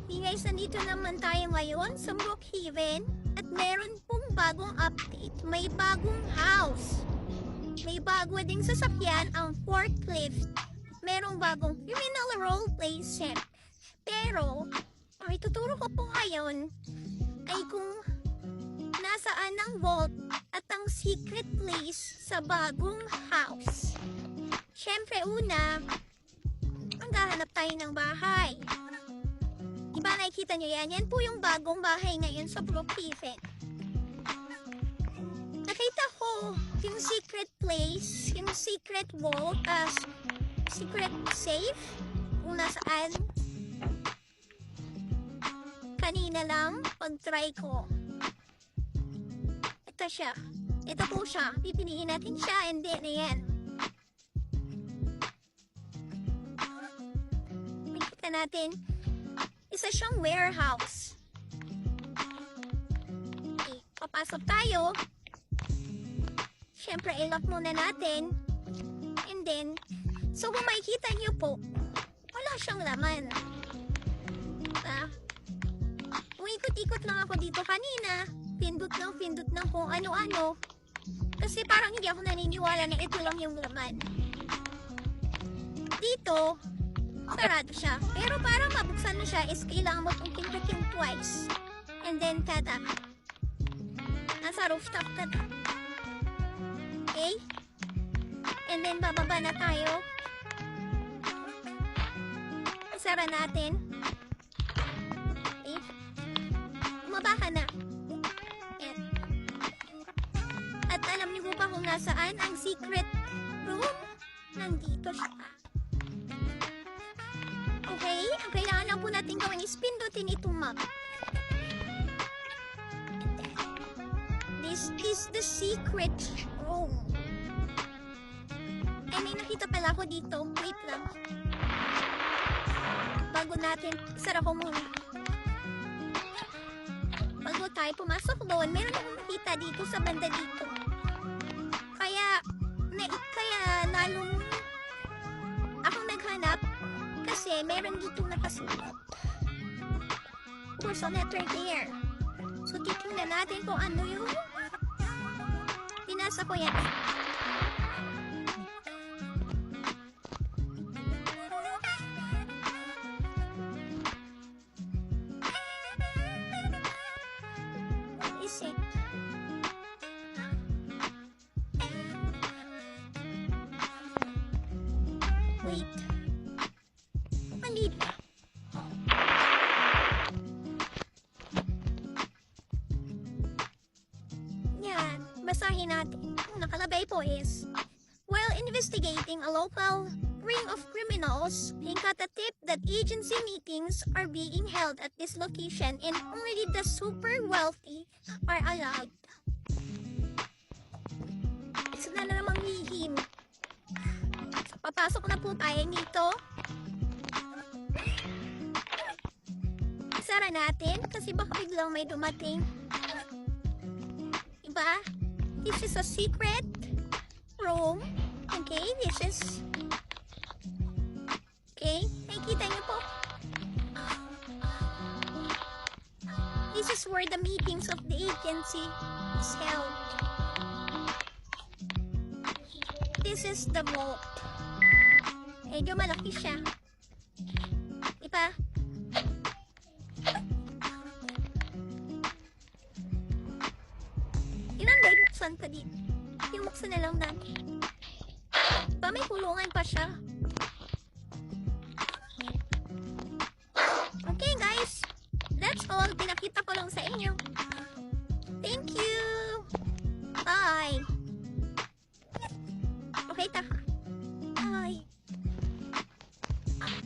Hey guys, nandito naman tayo ngayon sa Brookhaven at meron pong bagong update. May bagong house. May bago ding sasakyan ang forklift. Merong bagong criminal roleplay set. Pero, ang ituturo ko po ngayon ay kung nasaan ang vault at ang secret place sa bagong house. Siyempre una, maghahanap tayo ng bahay. Diba nakikita nyo yan? Yan po yung bagong bahay ngayon sa Brookhaven. Nakita ko yung secret place, yung secret vault, secret safe, kung nasaan. Kanina lang, pag-try ko. Ito siya. Ito po siya. Pipiliin natin siya and then, ayan. Makikita natin. Isa siyang warehouse. Okay, papasok tayo. Siyempre, i-lock muna natin. And then, so kung makikita niyo po, wala siyang laman. Umikot-ikot lang ako dito kanina. Pindot ng kung ano-ano. Kasi parang hindi ako naniniwala na ito lang yung laman. Dito, sarado siya. Pero para mabuksan mo siya is kailangan mo itong pindutin twice. And then, tada. Nasa rooftop tada. Okay? And then, bababa na tayo. Isara natin. Okay? Bumaba ka na. Ayan. At alam niyo ba kung nasaan ang secret room? Nandito siya. Okay? Ang kailangan lang po natin gawin is pindutin itong map. This is the secret room. Ay, may nakita pala ako dito. Wait lang. Bago natin, isara ko muna. Bago tayo pumasok doon, meron akong nakita dito sa banda dito. Kaya lalong ako naghanap kasi meron dito nakasulat. There's a letter there. So, titingnan natin kung ano yung pinasa ko yan. What is it? Wait. Mali ba? Yan. Basahin natin. Ang nakalagay po is, while investigating a local ring of criminals, they got a tip that agency meetings are being held at this location and only the super wealthy are allowed. Isa na namang lihim. So, papasok na po tayo dito. Isara natin kasi baka biglang may dumating. Diba? This is a secret room. Okay, this is... Okay, nakikita niyo po. This is where the meetings of the agency is held. This is the vault. Medyo malaki siya. Diba? Buksan ka dito. Yung buksan na lang natin. Diba may kulungan pa siya?